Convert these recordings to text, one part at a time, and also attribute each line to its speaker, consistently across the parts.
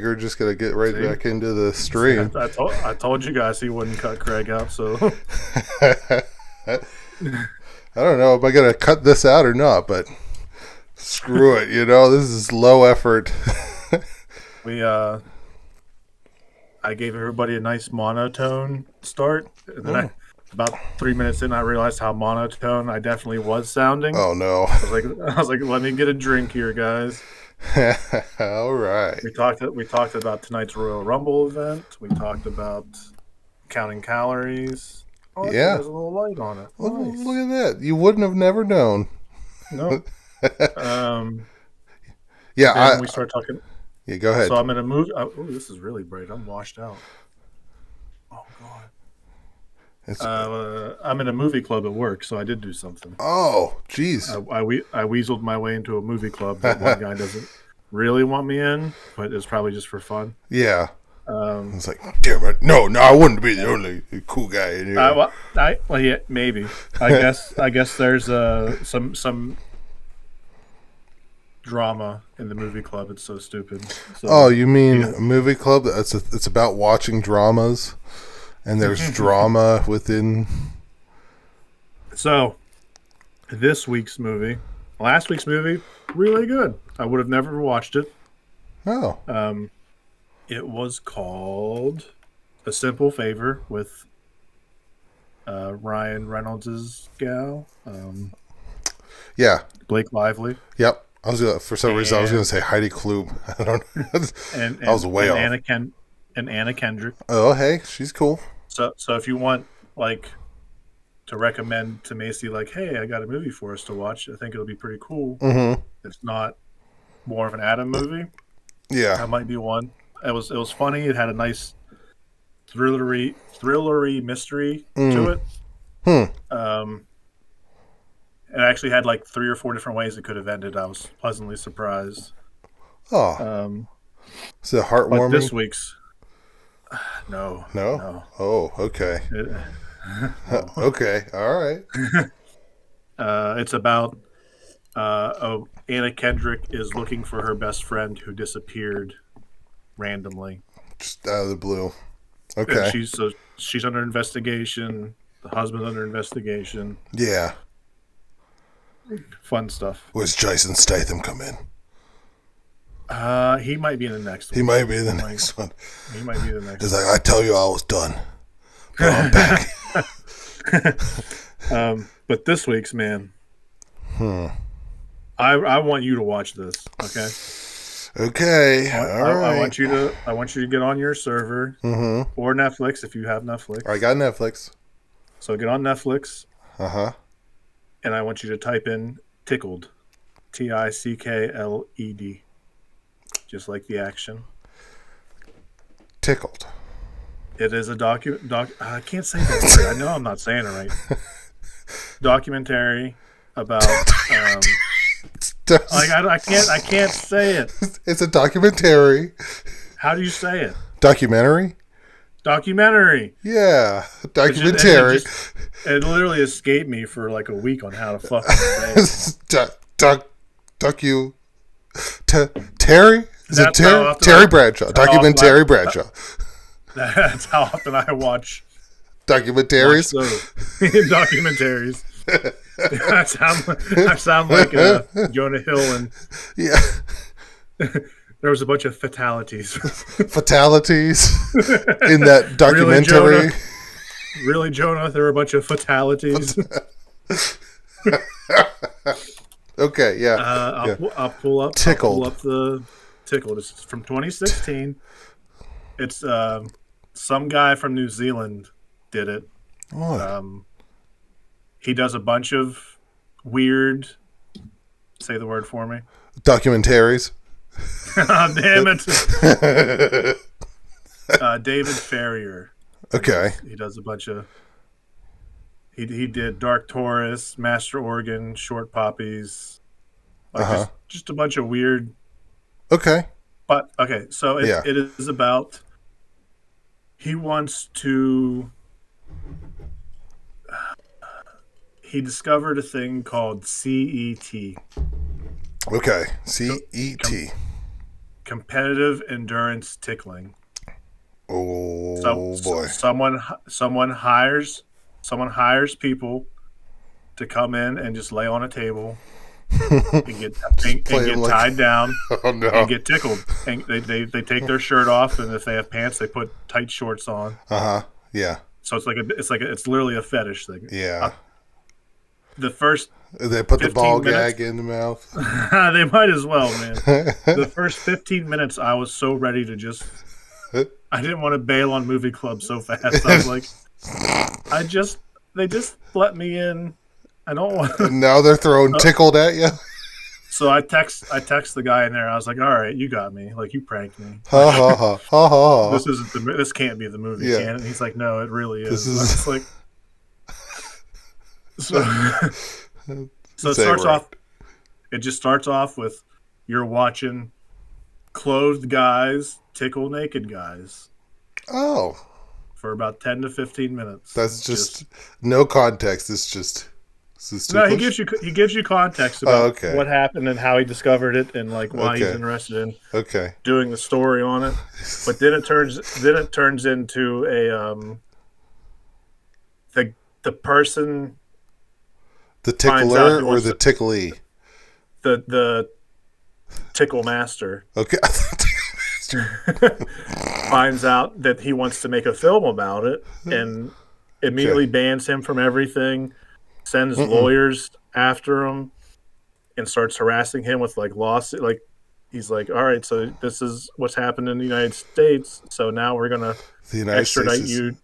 Speaker 1: You're just gonna get right
Speaker 2: See,
Speaker 1: back into the
Speaker 2: see,
Speaker 1: stream.
Speaker 2: I told you guys he wouldn't cut Craig out. So
Speaker 1: I don't know. Am I gonna cut this out or not? But screw it. This is low effort.
Speaker 2: we I gave everybody a nice monotone start, and then about 3 minutes in, I realized how monotone I definitely was sounding.
Speaker 1: Oh no.
Speaker 2: I was like, let me get a drink here, guys.
Speaker 1: All right.
Speaker 2: We talked about tonight's Royal Rumble event. We talked about counting calories. Oh, it
Speaker 1: Yeah.
Speaker 2: has a little light on it.
Speaker 1: Look,
Speaker 2: Nice.
Speaker 1: look at that. You wouldn't have never known.
Speaker 2: No.
Speaker 1: Yeah.
Speaker 2: Then we start talking.
Speaker 1: Yeah. Go ahead.
Speaker 2: So I'm in a movie. Oh, this is really bright. I'm washed out. Oh God. I'm in a movie club at work, so I did do something.
Speaker 1: Oh, jeez.
Speaker 2: I weaseled my way into a movie club that one guy doesn't really want me in, but it's probably just for fun.
Speaker 1: Yeah. It's like, damn it. No, I wouldn't be the only cool guy in here.
Speaker 2: Well, yeah, maybe. I guess there's some drama in the movie club. It's so stupid. So,
Speaker 1: oh, you mean a movie club? It's about watching dramas, and there's drama within.
Speaker 2: So, last week's movie, really good. I would have never watched it.
Speaker 1: Oh.
Speaker 2: It was called A Simple Favor with Ryan Reynolds' gal.
Speaker 1: Yeah.
Speaker 2: Blake Lively.
Speaker 1: Yep. For some reason I was going to say Heidi Klum. I don't know. I was way off.
Speaker 2: Anna Kendrick.
Speaker 1: Oh, hey, she's cool.
Speaker 2: So if you want to recommend to Macy, hey, I got a movie for us to watch, I think it'll be pretty cool.
Speaker 1: Mm-hmm.
Speaker 2: It's not more of an Adam movie.
Speaker 1: Yeah,
Speaker 2: that might be one. It was funny. It had a nice thrillery mystery to it. It actually had 3 or 4 different ways it could have ended. I was pleasantly surprised.
Speaker 1: Oh, is it heartwarming?
Speaker 2: But this week's no.
Speaker 1: Oh, okay. Okay, all right.
Speaker 2: It's about Anna Kendrick is looking for her best friend who disappeared randomly,
Speaker 1: just out of the blue. Okay.
Speaker 2: And she's under investigation. The husband's under investigation.
Speaker 1: Yeah.
Speaker 2: Fun stuff.
Speaker 1: Was Jason Statham come in?
Speaker 2: He might be in the next one.
Speaker 1: He might be in the next one.
Speaker 2: He might be in the next
Speaker 1: He's like, I tell you I was done. But I'm back.
Speaker 2: But this week's, man, I want you to watch this, okay?
Speaker 1: Okay. All right.
Speaker 2: I want you to get on your server or Netflix if you have Netflix.
Speaker 1: I got Netflix.
Speaker 2: So get on Netflix.
Speaker 1: Uh-huh.
Speaker 2: And I want you to type in Tickled. Tickled. Just like the action.
Speaker 1: Tickled.
Speaker 2: It is a I can't say that word. I know I'm not saying it right. Documentary about I can't say it.
Speaker 1: It's a documentary.
Speaker 2: How do you say it?
Speaker 1: Documentary?
Speaker 2: Documentary.
Speaker 1: Yeah, documentary.
Speaker 2: It literally escaped me for a week on how to fucking say it.
Speaker 1: Terry? Is it Terry? Terry Bradshaw. Documentary Bradshaw.
Speaker 2: That's how often I watch
Speaker 1: documentaries.
Speaker 2: Documentaries. I sound like Jonah Hill, and
Speaker 1: yeah.
Speaker 2: There was a bunch of fatalities.
Speaker 1: Fatalities in that documentary.
Speaker 2: Really, Jonah? There were a bunch of fatalities.
Speaker 1: Okay, yeah.
Speaker 2: I'll pull up.
Speaker 1: Tickled.
Speaker 2: I'll pull up the Tickled. It's from 2016. It's some guy from New Zealand did it.
Speaker 1: What?
Speaker 2: He does a bunch of weird. Say the word for me.
Speaker 1: Documentaries.
Speaker 2: Oh, damn it. David Farrier.
Speaker 1: Okay.
Speaker 2: He does a bunch of. He did Dark Taurus, Master Organ, Short Poppies, just a bunch of weird.
Speaker 1: Okay.
Speaker 2: But okay, so it is about. He wants to. He discovered a thing called CET.
Speaker 1: Okay, CET.
Speaker 2: competitive endurance tickling.
Speaker 1: Oh boy.
Speaker 2: Someone hires people to come in and just lay on a table and get tied down
Speaker 1: Oh no.
Speaker 2: and get tickled. And they take their shirt off, and if they have pants, they put tight shorts on.
Speaker 1: Yeah.
Speaker 2: So it's literally a fetish thing.
Speaker 1: Yeah.
Speaker 2: The first
Speaker 1: They put the ball
Speaker 2: minutes,
Speaker 1: gag in the mouth.
Speaker 2: they might as well, man. The first 15 minutes, I was so ready to just. I didn't want to bail on movie club so fast. I was like, they just let me in. I don't want.
Speaker 1: Now they're throwing tickled at you.
Speaker 2: So I text the guy in there. I was like, all right, you got me. Like, you pranked me.
Speaker 1: Ha ha ha ha ha.
Speaker 2: This can't be the movie,
Speaker 1: Yeah.
Speaker 2: can it? And he's like, no, it really is.
Speaker 1: This is
Speaker 2: It's like. So it starts off. It just starts off with you're watching clothed guys tickle naked guys
Speaker 1: Oh,
Speaker 2: for about 10 to 15 minutes.
Speaker 1: that's just no context. It's just
Speaker 2: no. He gives you context about
Speaker 1: okay.
Speaker 2: what happened and how he discovered it and like why he's
Speaker 1: Okay.
Speaker 2: interested in
Speaker 1: Okay.
Speaker 2: doing the story on it. But then it turns into a the person,
Speaker 1: The
Speaker 2: finds out
Speaker 1: tickler
Speaker 2: he
Speaker 1: or
Speaker 2: wants
Speaker 1: the tickly?
Speaker 2: the tickle master
Speaker 1: Okay.
Speaker 2: finds out that he wants to make a film about it and immediately bans him from everything, sends lawyers after him, and starts harassing him with like lawsuit. Like, he's like, all right, so this is what's happened in the United States. So now we're gonna
Speaker 1: The United
Speaker 2: extradite
Speaker 1: States is-
Speaker 2: you.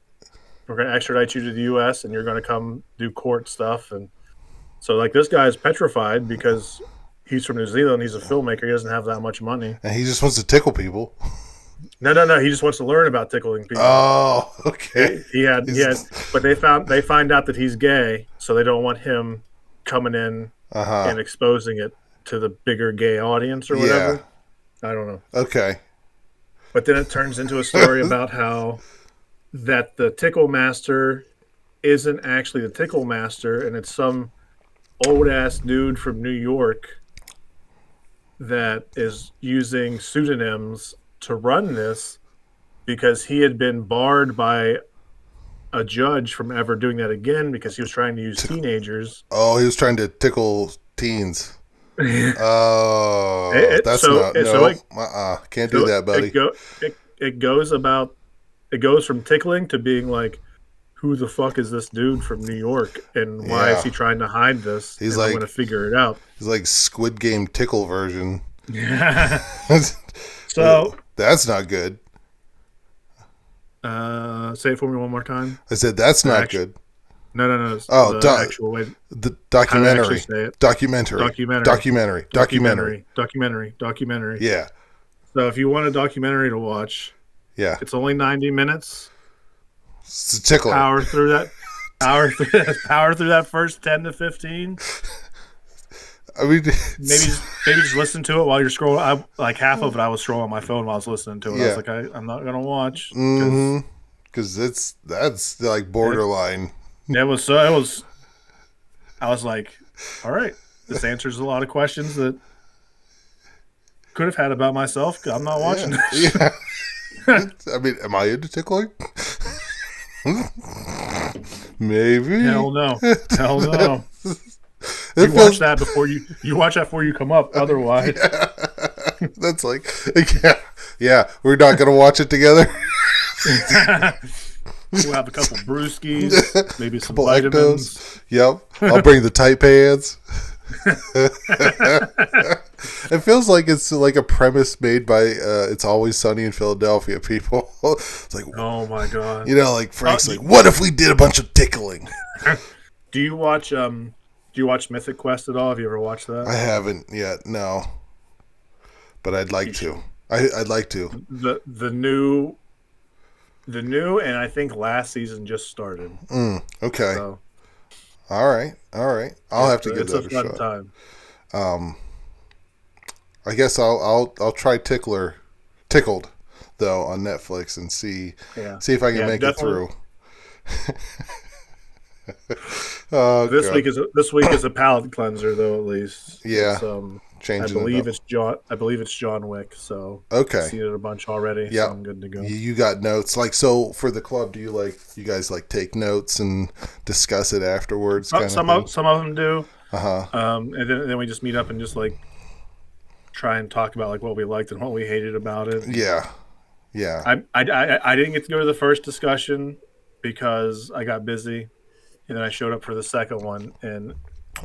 Speaker 2: We're gonna extradite you to the U.S. and you're gonna come do court stuff. And so like this guy's petrified because he's from New Zealand. He's a filmmaker. He doesn't have that much money.
Speaker 1: and he just wants to tickle people.
Speaker 2: No. He just wants to learn about tickling people.
Speaker 1: Oh, okay.
Speaker 2: He had, but they find out that he's gay, so they don't want him coming in and exposing it to the bigger gay audience or whatever. I don't know.
Speaker 1: Okay.
Speaker 2: But then it turns into a story about how that the tickle master isn't actually the tickle master, and it's some old ass dude from New York that is using pseudonyms to run this because he had been barred by a judge from ever doing that again because he was trying to use teenagers.
Speaker 1: Oh, he was trying to tickle teens. Oh, that's
Speaker 2: so-
Speaker 1: not.
Speaker 2: so
Speaker 1: No,
Speaker 2: it-
Speaker 1: can't do that, buddy.
Speaker 2: It goes from tickling to being like, who the fuck is this dude from New York and why
Speaker 1: Yeah.
Speaker 2: is he trying to hide this?
Speaker 1: He's
Speaker 2: And I'm
Speaker 1: like-
Speaker 2: going to figure it out.
Speaker 1: It's like Squid Game tickle version.
Speaker 2: So
Speaker 1: That's not good.
Speaker 2: say it for me one more time.
Speaker 1: I said that's not
Speaker 2: Actu-
Speaker 1: good.
Speaker 2: No.
Speaker 1: Oh,
Speaker 2: the actual way.
Speaker 1: The
Speaker 2: How to actually
Speaker 1: documentary.
Speaker 2: say it.
Speaker 1: Documentary.
Speaker 2: Documentary.
Speaker 1: Yeah.
Speaker 2: So if you want a documentary to watch,
Speaker 1: Yeah.
Speaker 2: it's only 90 minutes.
Speaker 1: It's a tickler.
Speaker 2: Power through that. Power through that first 10 to 15.
Speaker 1: I mean,
Speaker 2: Maybe just listen to it while you're scrolling. Like half of it, I was scrolling on my phone while I was listening to it. I
Speaker 1: Yeah.
Speaker 2: was like, I'm not gonna watch.
Speaker 1: because that's like borderline.
Speaker 2: I was like, all right, this answers a lot of questions that could have had about myself. I'm not watching this.
Speaker 1: Yeah. I mean, am I into tickling? Maybe.
Speaker 2: Hell no. Hell no.
Speaker 1: It
Speaker 2: You watch that before you come up. Otherwise,
Speaker 1: That's like, yeah. We're not gonna watch it together.
Speaker 2: we'll have a couple brewskis, maybe some
Speaker 1: Couple
Speaker 2: vitamins.
Speaker 1: Ectos. Yep. I'll bring the tight pants. It feels like it's like a premise made by It's Always Sunny in Philadelphia people. It's like,
Speaker 2: Oh my god.
Speaker 1: like Frank's like, what if we did a bunch of tickling?
Speaker 2: Do you watch Mythic Quest at all? Have you ever watched that?
Speaker 1: I haven't yet, no. But I'd like to. I'd like to.
Speaker 2: The new and I think last season just started.
Speaker 1: Okay.
Speaker 2: So
Speaker 1: All right. I'll have to give
Speaker 2: it's
Speaker 1: that
Speaker 2: a
Speaker 1: a
Speaker 2: fun
Speaker 1: shot.
Speaker 2: time.
Speaker 1: I guess I'll try Tickled though on Netflix and see if I can
Speaker 2: Yeah,
Speaker 1: make
Speaker 2: definitely.
Speaker 1: it through. Oh,
Speaker 2: This
Speaker 1: God.
Speaker 2: week is a palate cleanser though, at least.
Speaker 1: Yeah.
Speaker 2: It's,
Speaker 1: changing it up.
Speaker 2: I believe it's John Wick. So I've
Speaker 1: Okay.
Speaker 2: seen it a bunch already.
Speaker 1: Yeah.
Speaker 2: So I'm good to go.
Speaker 1: You got notes like so for the club. Do you guys like take notes and discuss it afterwards? Kind of thing.
Speaker 2: Some of them do.
Speaker 1: Uh huh.
Speaker 2: And then we just meet up and just like try and talk about like what we liked and what we hated about it.
Speaker 1: Yeah. Yeah.
Speaker 2: I didn't get to go to the first discussion because I got busy, and then I showed up for the second one, and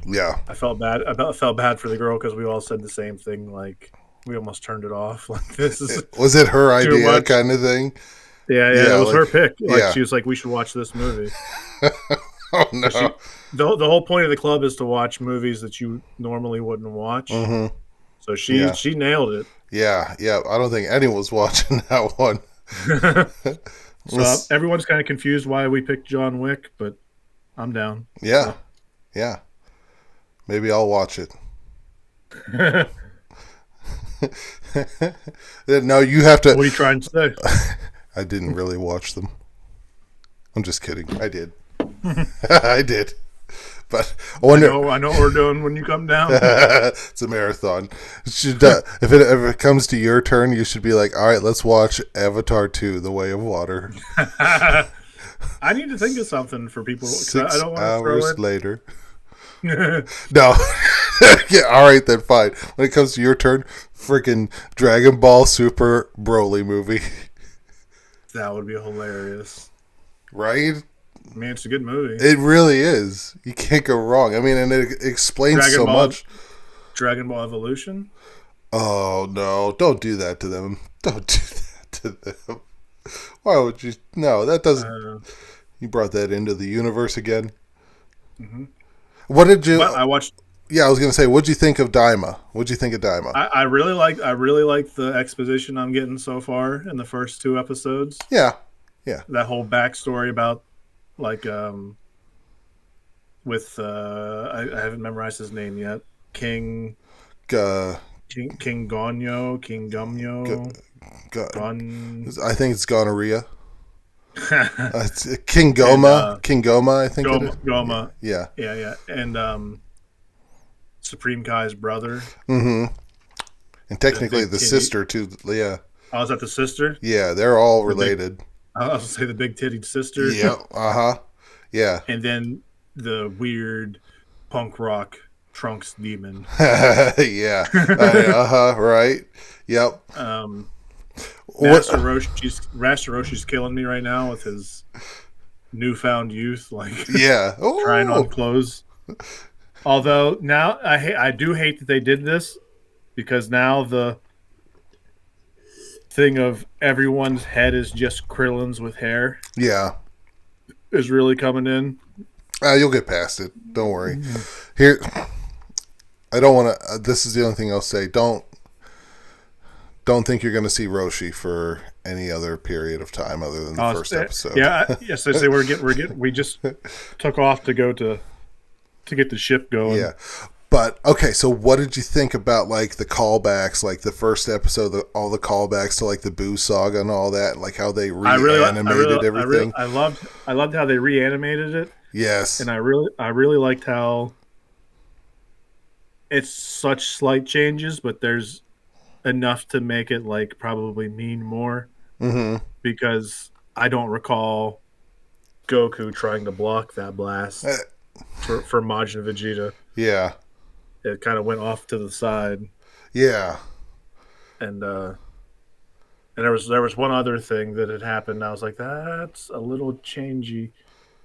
Speaker 1: Yeah.
Speaker 2: I felt bad. I felt bad for the girl because we all said the same thing. Like we almost turned it off. Like this is
Speaker 1: Was it her
Speaker 2: too
Speaker 1: idea
Speaker 2: much.
Speaker 1: kind of thing?
Speaker 2: Yeah, it was
Speaker 1: like,
Speaker 2: her pick. Like
Speaker 1: yeah.
Speaker 2: she was like, we should watch this movie.
Speaker 1: Oh no.
Speaker 2: She, the whole point of the club is to watch movies that you normally wouldn't watch.
Speaker 1: Mm-hmm.
Speaker 2: So she nailed it.
Speaker 1: Yeah. Yeah. I don't think anyone was watching that one.
Speaker 2: So everyone's kind of confused why we picked John Wick, but I'm down.
Speaker 1: Yeah. Yeah. Maybe I'll watch it. No, you have to.
Speaker 2: What are you trying to say?
Speaker 1: I didn't really watch them. I'm just kidding. I did. I did. But I wonder.
Speaker 2: I know what we're doing when you come down.
Speaker 1: It's a marathon. If it ever comes to your turn, you should be like, all right, let's watch Avatar 2, The Way of Water.
Speaker 2: I need to think of something for people. 'Cause I
Speaker 1: 6
Speaker 2: don't want to
Speaker 1: hours
Speaker 2: throw it.
Speaker 1: later. No. Yeah, all right, then fine. When it comes to your turn, freaking Dragon Ball Super Broly movie.
Speaker 2: That would be hilarious.
Speaker 1: Right?
Speaker 2: I mean, it's a good movie.
Speaker 1: It really is. You can't go wrong. I mean, and it explains
Speaker 2: Dragon
Speaker 1: so
Speaker 2: Ball-
Speaker 1: much.
Speaker 2: Dragon Ball Evolution.
Speaker 1: Oh, no. Don't do that to them. Don't do that to them. Why would you? No, that doesn't. You brought that into the universe again.
Speaker 2: Mm-hmm.
Speaker 1: What did you?
Speaker 2: But I watched.
Speaker 1: Yeah, I was gonna say, what'd you think of Daima? What'd you think of Daima?
Speaker 2: I really like the exposition I'm getting so far in the first 2 episodes.
Speaker 1: Yeah,
Speaker 2: That whole backstory about like with I haven't memorized his name yet. King Gonyo, King Gumyo, Gon.
Speaker 1: I think it's gonorrhea. It's King Goma.
Speaker 2: And,
Speaker 1: King Goma, I think it is.
Speaker 2: Goma.
Speaker 1: Yeah.
Speaker 2: Yeah. And Supreme Kai's brother.
Speaker 1: Mm-hmm. And technically the
Speaker 2: titty.
Speaker 1: sister too. Yeah.
Speaker 2: Oh, is that the sister?
Speaker 1: Yeah, they're all related.
Speaker 2: I was going to say the big-titted sister.
Speaker 1: Yeah. Uh-huh. Yeah.
Speaker 2: And then the weird punk rock Trunks demon.
Speaker 1: Yeah. Uh-huh. Right. Yep.
Speaker 2: Master Roshi's killing me right now with his newfound youth, like
Speaker 1: Yeah.
Speaker 2: trying on
Speaker 1: Ooh.
Speaker 2: clothes. Although now I do hate that they did this because now the thing of everyone's head is just Krillin's with hair
Speaker 1: Yeah.
Speaker 2: is really coming in.
Speaker 1: You'll get past it. Don't worry. Here, I don't want to. This is the only thing I'll say. Don't think you're going to see Roshi for any other period of time other than the first episode.
Speaker 2: Yeah, yes. I say we just took off to go to get the ship going.
Speaker 1: Yeah. But okay, so what did you think about like the callbacks, like the first episode, all the callbacks to like the Boo saga and all that, like how they reanimated everything?
Speaker 2: I loved how they reanimated it.
Speaker 1: Yes.
Speaker 2: And I really liked how it's such slight changes, but there's enough to make it like probably mean more.
Speaker 1: Mm-hmm.
Speaker 2: Because I don't recall Goku trying to block that blast for Majin Vegeta.
Speaker 1: Yeah.
Speaker 2: It kind of went off to the side.
Speaker 1: Yeah.
Speaker 2: And there was one other thing that had happened. I was like, that's a little changey.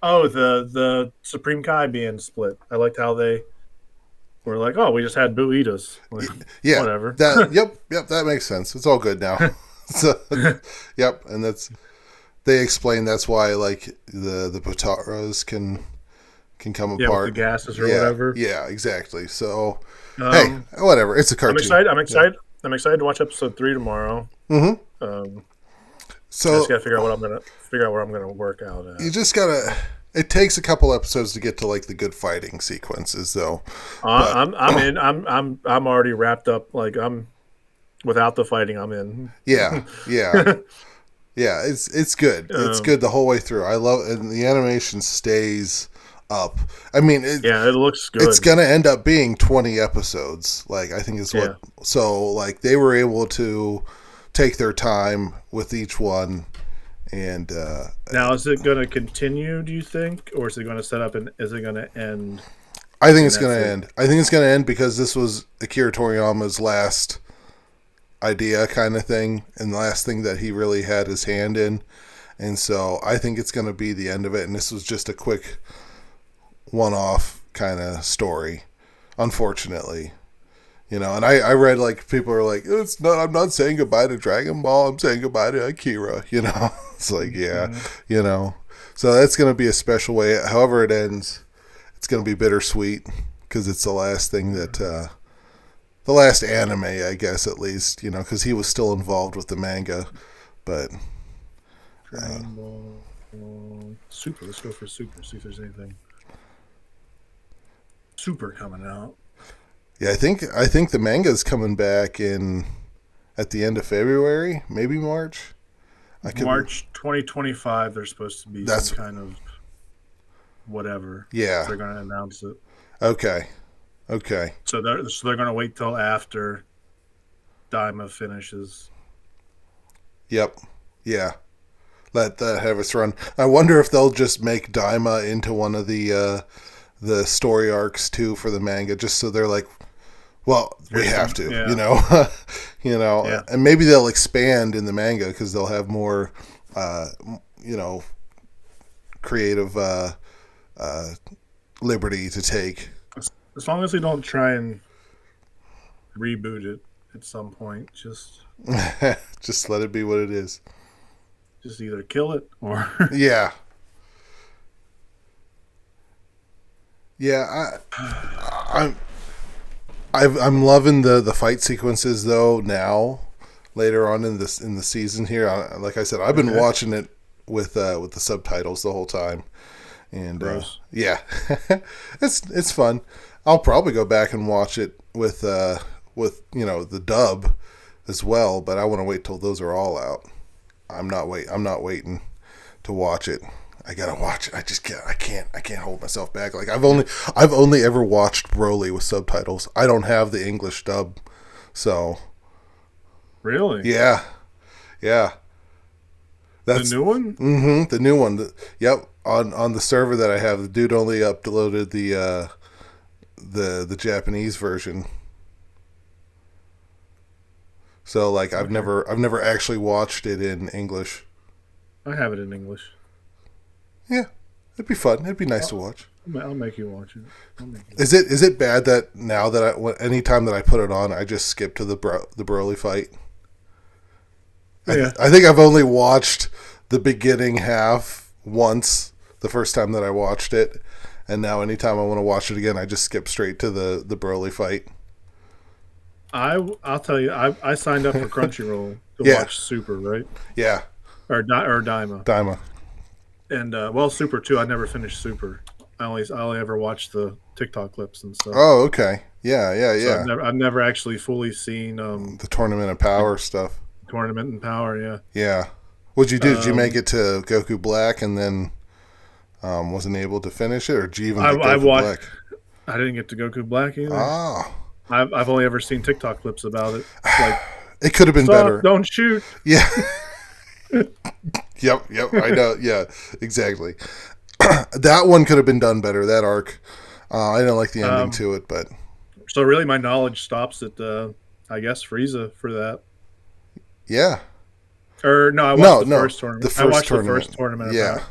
Speaker 2: Oh, the Supreme Kai being split. I liked how they were like, oh, we just had Boo eat us. Like,
Speaker 1: yeah.
Speaker 2: Whatever.
Speaker 1: Yep. That makes sense. It's all good now. So, yep. And they explain that's why like the Potaras can come apart.
Speaker 2: With the gases or whatever.
Speaker 1: Yeah, exactly. So, hey, whatever. It's a cartoon.
Speaker 2: I'm excited. Yeah. I'm excited to watch episode 3 tomorrow.
Speaker 1: Mm-hmm.
Speaker 2: So I just gotta figure out where I'm gonna work out at.
Speaker 1: You just gotta. It takes a couple episodes to get to like the good fighting sequences, though.
Speaker 2: I'm in. I'm already wrapped up. Like I'm without the fighting. I'm in.
Speaker 1: Yeah. Yeah. It's good. It's good the whole way through. I love, and the animation stays up. I mean,
Speaker 2: Yeah, it looks
Speaker 1: it's
Speaker 2: good.
Speaker 1: gonna end up being 20 episodes. Like I think is
Speaker 2: Yeah.
Speaker 1: what. So like they were able to take their time with each one, and
Speaker 2: Now, is it going to continue, do you think? Or is it going to set up and is it going to end
Speaker 1: I think
Speaker 2: and
Speaker 1: it's gonna
Speaker 2: that's it?
Speaker 1: end. I think it's gonna end because this was Akira Toriyama's last idea kind of thing, and the last thing that he really had his hand in. And so I think it's going to be the end of it. And this was just a quick one-off kind of story, unfortunately. You know, and I read like people are like, it's not. I'm not saying goodbye to Dragon Ball. I'm saying goodbye to Akira. You know, it's like yeah,
Speaker 2: Mhm.
Speaker 1: you know. So that's going to be a special way. However it ends, it's going to be bittersweet because it's the last thing that the last anime, I guess at least. You know, because he was still involved with the manga, but
Speaker 2: Dragon Ball Super. Let's go for Super. See if there's anything Super coming out.
Speaker 1: yeah, I think the manga is coming back in at the end of February, maybe March. I could.
Speaker 2: March 2025, there's supposed to be some
Speaker 1: That's
Speaker 2: kind of whatever.
Speaker 1: yeah.
Speaker 2: They're going to announce it.
Speaker 1: Okay. Okay.
Speaker 2: So they're going to wait till after Daima finishes.
Speaker 1: Yep. Yeah. Let that have its run. I wonder if they'll just make Daima into one of the story arcs too for the manga, just so they're like, well, we
Speaker 2: Here's
Speaker 1: have
Speaker 2: some-
Speaker 1: to,
Speaker 2: yeah.
Speaker 1: you know, you know,
Speaker 2: Yeah.
Speaker 1: and maybe they'll expand in the manga because they'll have more, uh, you know, creative liberty to take.
Speaker 2: As long as they don't try and reboot it at some point,
Speaker 1: Just let it be what it is.
Speaker 2: just either kill it or
Speaker 1: Yeah. Yeah, I'm loving the fight sequences though now. Later on in the season here, like I said, I've been
Speaker 2: Okay.
Speaker 1: watching it with the subtitles the whole time, and
Speaker 2: Gross.
Speaker 1: yeah, it's fun. I'll probably go back and watch it with you know the dub as well, but I want to wait till those are all out. I'm not waiting to watch it. I gotta watch it. I just can't. I can't hold myself back. Like I've only ever watched Broly with subtitles. I don't have the English dub, so
Speaker 2: Really?
Speaker 1: yeah, yeah.
Speaker 2: The
Speaker 1: That's
Speaker 2: new one?
Speaker 1: the new one. Yep, on the server that I have, the dude only uploaded the Japanese version. So like
Speaker 2: Okay.
Speaker 1: I've never actually watched it in English.
Speaker 2: I have it in English.
Speaker 1: Yeah, it'd be fun. It'd be nice to watch.
Speaker 2: I'll make you watch it. I'll make you.
Speaker 1: Is it bad that now that anytime that I put it on, I just skip to the Broly fight?
Speaker 2: Yeah.
Speaker 1: I think I've only watched the beginning half once, the first time that I watched it, and now anytime I want to watch it again, I just skip straight to the Broly fight.
Speaker 2: I'll tell you. I signed up for Crunchyroll to
Speaker 1: Yeah.
Speaker 2: watch Super, right?
Speaker 1: Yeah,
Speaker 2: Or Daima.
Speaker 1: Daima.
Speaker 2: And well, Super too. I never finished Super. I only ever watched the TikTok clips and stuff.
Speaker 1: Oh, okay. Yeah, yeah,
Speaker 2: So
Speaker 1: yeah.
Speaker 2: I've never actually fully seen
Speaker 1: The Tournament of Power stuff.
Speaker 2: Tournament and Power. Yeah.
Speaker 1: Yeah. What'd you do? Did you make
Speaker 2: Um,
Speaker 1: it to Goku Black and then wasn't able to finish it, or did you even get
Speaker 2: I
Speaker 1: Goku
Speaker 2: watched.
Speaker 1: Black?
Speaker 2: I didn't get to Goku Black either.
Speaker 1: Ah,
Speaker 2: I've only ever seen TikTok clips about it. Like,
Speaker 1: it could have been
Speaker 2: stop,
Speaker 1: better.
Speaker 2: don't shoot.
Speaker 1: Yeah. Yep. I know. Yeah, exactly. That one could have been done better. That arc. I didn't like the ending
Speaker 2: Um,
Speaker 1: to it, but
Speaker 2: So really, my knowledge stops at I guess Frieza for that.
Speaker 1: yeah.
Speaker 2: Or no, I watched
Speaker 1: No,
Speaker 2: the
Speaker 1: no,
Speaker 2: first tournament.
Speaker 1: the
Speaker 2: I
Speaker 1: first
Speaker 2: watched
Speaker 1: tournament.
Speaker 2: the first tournament.
Speaker 1: Yeah.
Speaker 2: About.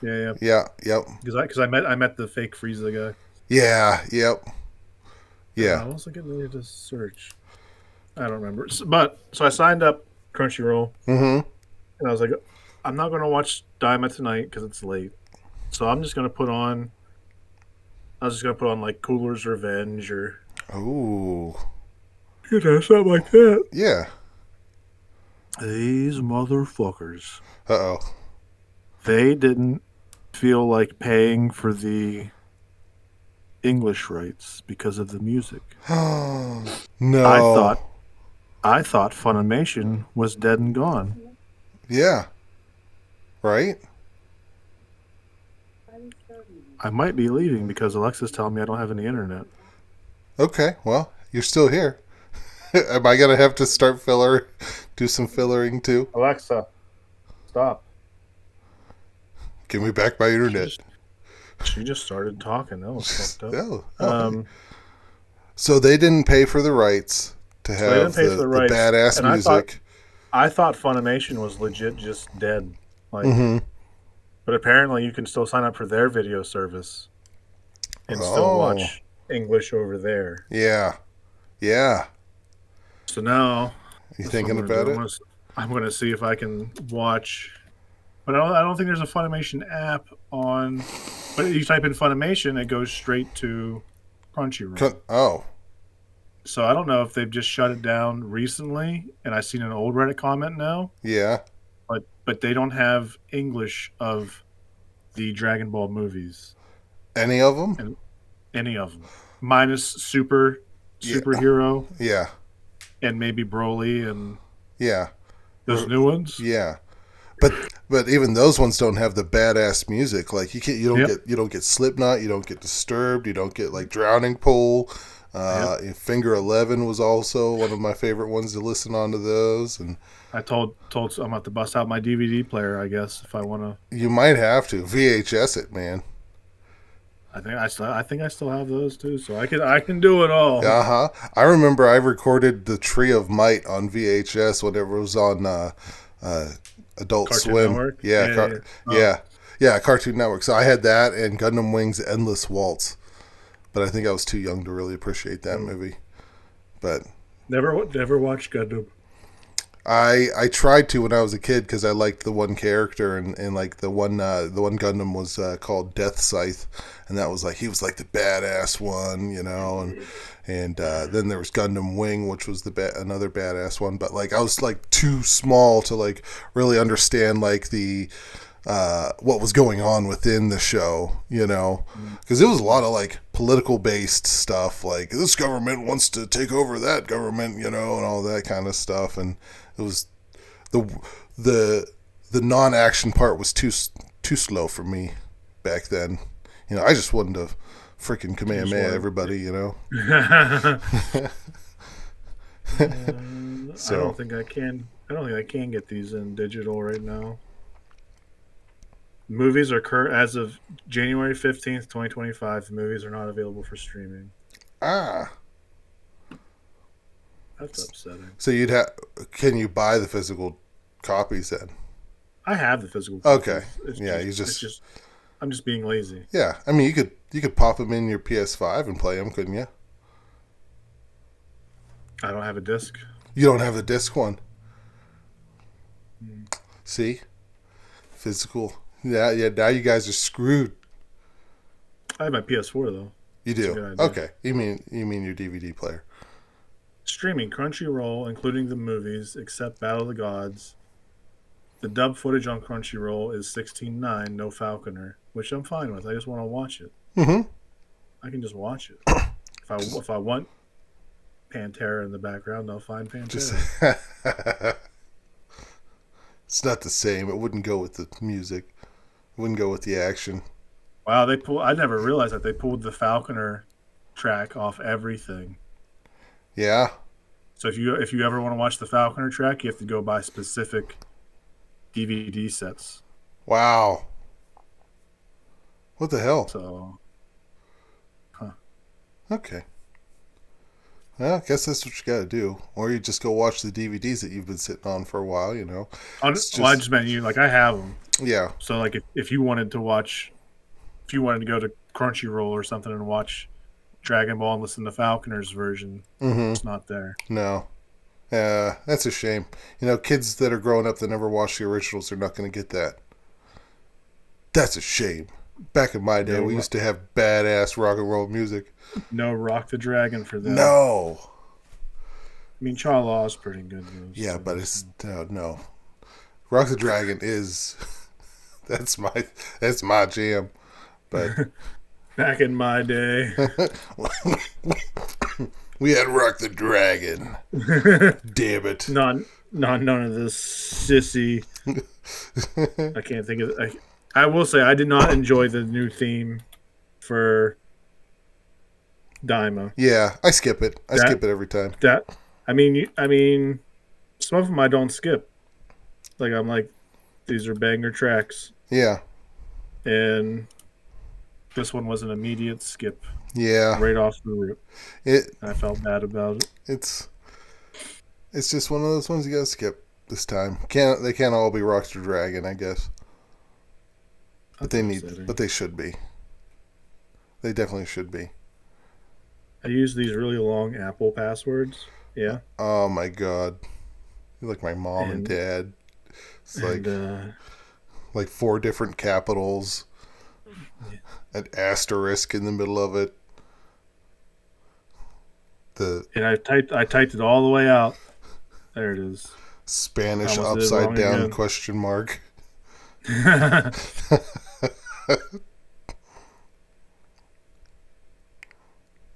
Speaker 2: Yeah.
Speaker 1: Yeah. Yep.
Speaker 2: Because I met the fake Frieza guy.
Speaker 1: Yeah. Yep. Yeah.
Speaker 2: What was I getting ready to search? I don't remember. So I signed up Crunchyroll,
Speaker 1: Mm-hmm.
Speaker 2: and I was like, I'm not going to watch Daima tonight because it's late. So I'm just going to put on. I was just going to put on like Cooler's Revenge or
Speaker 1: Ooh.
Speaker 2: something like that.
Speaker 1: Yeah.
Speaker 2: These motherfuckers.
Speaker 1: Uh
Speaker 2: They didn't feel like paying for the English rights because of the music.
Speaker 1: oh. No.
Speaker 2: I thought Funimation was dead and gone.
Speaker 1: Yeah. Right.
Speaker 2: I might be leaving because Alexa's telling me I don't have any internet.
Speaker 1: Okay, well, you're still here. Am I gonna have to start do some fillering too?
Speaker 2: Alexa, stop.
Speaker 1: Give me back my
Speaker 2: She
Speaker 1: internet.
Speaker 2: just, she just started talking. That was fucked up.
Speaker 1: Oh. So they didn't pay for the rights to
Speaker 2: So they
Speaker 1: have
Speaker 2: didn't pay for the rights,
Speaker 1: badass
Speaker 2: and
Speaker 1: music.
Speaker 2: I thought Funimation was legit just dead. Like,
Speaker 1: Mm-hmm.
Speaker 2: but apparently you can still sign up for their video service and still
Speaker 1: Oh,
Speaker 2: watch English over there.
Speaker 1: yeah, yeah.
Speaker 2: So now
Speaker 1: You
Speaker 2: that's what I'm
Speaker 1: thinking
Speaker 2: gonna do.
Speaker 1: about it?
Speaker 2: I'm gonna see if I can watch. But I don't think there's a Funimation app on. But you type in Funimation, it goes straight to Crunchyroll.
Speaker 1: Oh,
Speaker 2: So I don't know if they've just shut it down recently, and I've seen an old Reddit comment now.
Speaker 1: yeah.
Speaker 2: But they don't have English of the Dragon Ball movies,
Speaker 1: Any of them?
Speaker 2: and any of them, minus
Speaker 1: Yeah,
Speaker 2: superhero,
Speaker 1: yeah,
Speaker 2: and maybe Broly and
Speaker 1: yeah,
Speaker 2: those new ones.
Speaker 1: yeah. But even those ones don't have the badass music. Like
Speaker 2: Yep.
Speaker 1: you don't get Slipknot, you don't get Disturbed, you don't get like Drowning Pool.
Speaker 2: Yep.
Speaker 1: Finger 11 was also one of my favorite ones to listen on to those, and
Speaker 2: I told I'm about to bust out my DVD player. I guess if I want to.
Speaker 1: you might have to VHS it, man.
Speaker 2: I think I still have those too, so I can do it all.
Speaker 1: Uh huh. I remember I recorded the Tree of Might on VHS whenever it was on Adult
Speaker 2: Cartoon
Speaker 1: Swim.
Speaker 2: Network?
Speaker 1: Yeah,
Speaker 2: Yeah.
Speaker 1: yeah, yeah, Cartoon Network. So I had that and Gundam Wing's Endless Waltz, but I think I was too young to really appreciate that movie. But
Speaker 2: Never watched Gundam.
Speaker 1: I tried to when I was a kid because I liked the one character and like the one Gundam was called Death Scythe, and that was like he was like the badass one, you know, and then there was Gundam Wing, which was another badass one, but like I was like too small to like really understand like the what was going on within the show, you know, because it was a lot of like political based stuff, like this government wants to take over that government, you know, and all that kind of stuff, and it was the non action part was too slow for me back then. You know, I just wanted to freaking Kamehameha everybody, you know.
Speaker 2: I don't think I can. I don't think I can get these in digital right now. Movies are as of January 15th, 2025. The movies are not available for streaming.
Speaker 1: Ah,
Speaker 2: That's upsetting.
Speaker 1: so can you buy the physical copies then?
Speaker 2: I have the physical.
Speaker 1: Okay,
Speaker 2: It's
Speaker 1: yeah,
Speaker 2: I'm just being lazy.
Speaker 1: yeah. I mean, you could pop them in your PS5 and play them, couldn't you?
Speaker 2: I don't have a disc.
Speaker 1: You don't have the disc one. See, physical. Yeah, yeah. Now you guys are screwed.
Speaker 2: I have my PS4 though.
Speaker 1: You
Speaker 2: That's a
Speaker 1: do.
Speaker 2: good idea.
Speaker 1: Okay. You mean your DVD player?
Speaker 2: Streaming Crunchyroll, including the movies, except Battle of the Gods. The dub footage on Crunchyroll is 16:9, no Falconer, which I'm fine with. I just want to watch it.
Speaker 1: Mm-hmm.
Speaker 2: I can just watch it. If I want Pantera in the background, I'll find Pantera.
Speaker 1: Just it's not the same. It wouldn't go with the music. It wouldn't go with the action.
Speaker 2: Wow, I never realized that they pulled the Falconer track off everything.
Speaker 1: Yeah.
Speaker 2: So if you ever want to watch the Falconer track, you have to go buy specific DVD sets.
Speaker 1: Wow. What the hell?
Speaker 2: So,
Speaker 1: Okay. Well, I guess that's what you got to do, or you just go watch the DVDs that you've been sitting on for a while. You know.
Speaker 2: I just meant you. Like I have them.
Speaker 1: Yeah.
Speaker 2: So like if you wanted to watch, if you wanted to go to Crunchyroll or something and watch Dragon Ball and listen to Falconer's version, it's not there.
Speaker 1: No. Yeah, that's a shame. You know, kids that are growing up that never watched the originals are not going to get that. That's a shame. Back in my day, we used to have badass rock and roll music.
Speaker 2: No Rock the Dragon for them.
Speaker 1: No.
Speaker 2: I mean, Cha Law is pretty good. Though,
Speaker 1: Yeah,
Speaker 2: so.
Speaker 1: but it's no. Rock the Dragon is that's my jam. But
Speaker 2: Back in my day.
Speaker 1: we had Rock the Dragon. Damn it.
Speaker 2: None of this sissy. I can't think of. I will say I did not enjoy the new theme for Daima.
Speaker 1: Yeah, I skip it. I
Speaker 2: That
Speaker 1: skip it every time.
Speaker 2: that I mean, some of them I don't skip. Like I'm like, these are banger tracks,
Speaker 1: Yeah,
Speaker 2: and this one was an immediate skip
Speaker 1: yeah.
Speaker 2: right off the rip.
Speaker 1: It
Speaker 2: And I felt bad about it.
Speaker 1: it's it's just one of those ones you gotta skip this time. Can't they can't all be Rockstar Dragon, I guess. But they need
Speaker 2: Upsetting.
Speaker 1: but they should be. They definitely should be.
Speaker 2: I use these really long Apple passwords. Yeah,
Speaker 1: Oh my god. You're like my mom and
Speaker 2: and
Speaker 1: dad. It's
Speaker 2: and
Speaker 1: like four different capitals,
Speaker 2: yeah.
Speaker 1: an asterisk in the middle of it. The
Speaker 2: And I typed it all the way out. There it is. I
Speaker 1: Spanish
Speaker 2: almost did it
Speaker 1: upside
Speaker 2: wrong
Speaker 1: down
Speaker 2: again.
Speaker 1: question mark.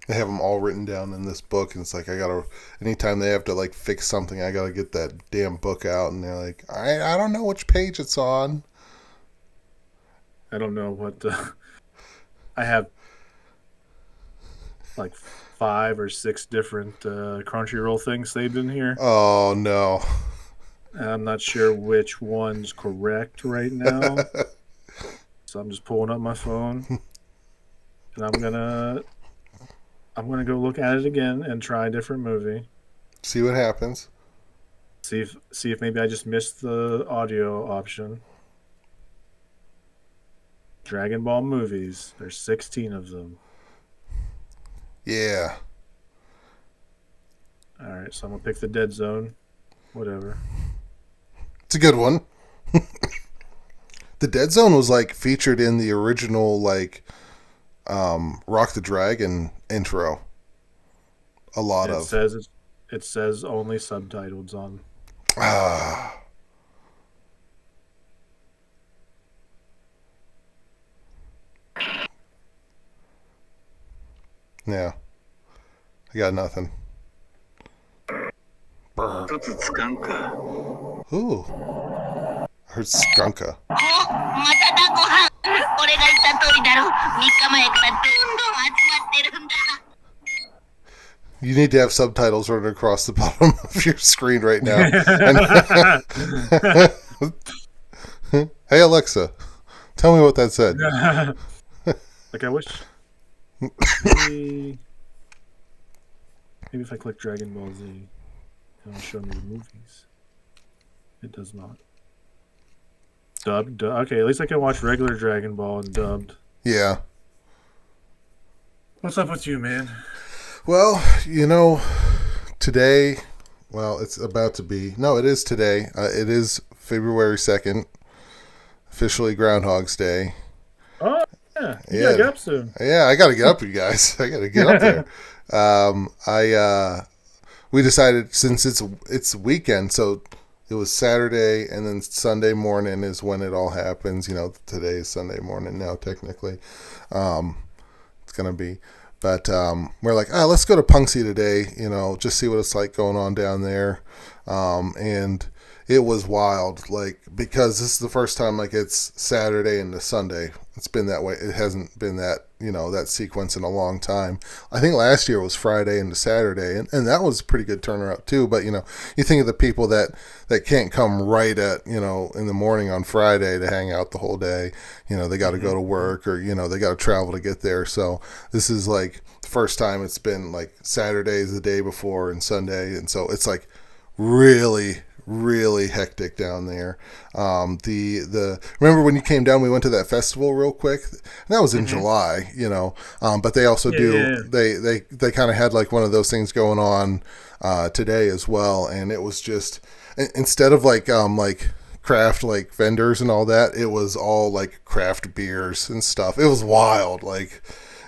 Speaker 1: They have them all written down in this book, and it's like I gotta. Anytime they have to like fix something, I gotta get that damn book out, and they're like, I don't know which page it's on.
Speaker 2: I don't know what I have like 5 or 6 different Crunchyroll things saved in here.
Speaker 1: Oh no.
Speaker 2: I'm not sure which one's correct right now, so I'm just pulling up my phone and I'm gonna go look at it again and try a different movie.
Speaker 1: See what happens.
Speaker 2: See if maybe I just missed the audio option. Dragon Ball movies. There's 16 of them.
Speaker 1: Yeah.
Speaker 2: All right, so I'm gonna pick the Dead Zone. Whatever.
Speaker 1: It's a good one. The Dead Zone was like featured in the original like Rock the Dragon intro. A lot
Speaker 2: It
Speaker 1: of.
Speaker 2: says it says only subtitles on.
Speaker 1: Ah. Yeah. I got nothing. Brr.
Speaker 3: 一つつかんか。
Speaker 1: Ooh. I heard skunka.
Speaker 3: お、まただご飯。俺が言った通りだろ。3日前からどんどん集まってるんだ。
Speaker 1: You need to have subtitles running across the bottom of your screen right now. Hey Alexa, tell me what that said.
Speaker 2: Like I wish. Maybe if I click Dragon Ball Z, it'll show me the movies. It does not. Dubbed. Okay, at least I can watch regular Dragon Ball and dubbed.
Speaker 1: Yeah.
Speaker 2: What's up with you, man?
Speaker 1: Well, you know, today, well, it's about to be. No, it is today. It is February 2nd, officially Groundhog's Day.
Speaker 2: Oh, yeah. You
Speaker 1: Yeah.
Speaker 2: gotta get up soon.
Speaker 1: Yeah, I got to get up, you guys. I got to get up there. We decided since it's weekend, so it was Saturday and then Sunday morning is when it all happens. You know, today is Sunday morning now, technically. It's gonna be, but we're like, let's go to Punxsutawney today. You know, just see what it's like going on down there. And it was wild, like, because this is the first time like it's Saturday into Sunday. It's been that way. It hasn't been that, you know, that sequence in a long time. I think last year was Friday into Saturday, and that was a pretty good turnaround too. But, you know, you think of the people that can't come right at, you know, in the morning on Friday to hang out the whole day. You know, they got to go to work, or, you know, they got to travel to get there. So this is like the first time it's been like Saturday is the day before and Sunday. And so it's like really hectic down there. The remember when you came down, we went to that festival real quick, and that was in July, you know. But they also they kind of had like one of those things going on today as well, and it was just instead of like craft like vendors and all that, it was all like craft beers and stuff. It was wild, like.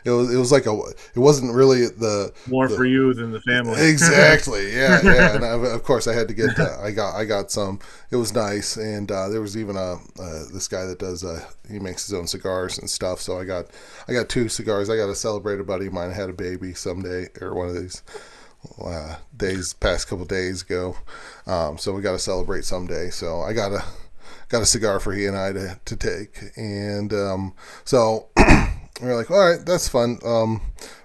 Speaker 1: It was like it wasn't really
Speaker 2: More for you than the family.
Speaker 1: Exactly. Yeah. And of course I had to get, I got some, it was nice. And, there was even this guy that does, he makes his own cigars and stuff. So I got 2 cigars. I got to celebrate a buddy of mine had a baby someday, or one of these past couple days ago. So we got to celebrate someday. So I got a cigar for he and I to take. And, so we're like, all right, that's fun.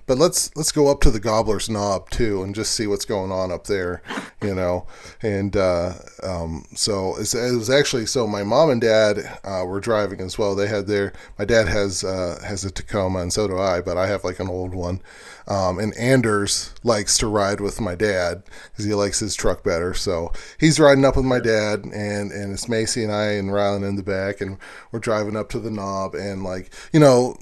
Speaker 1: But let's go up to the Gobbler's Knob too and just see what's going on up there, you know. And so it was actually, so my mom and dad were driving as well. They had my dad has a Tacoma, and so do I, but I have like an old one. And Anders likes to ride with my dad because he likes his truck better. So he's riding up with my dad, and it's Macy and I and Rylan in the back, and we're driving up to the knob, and like, you know,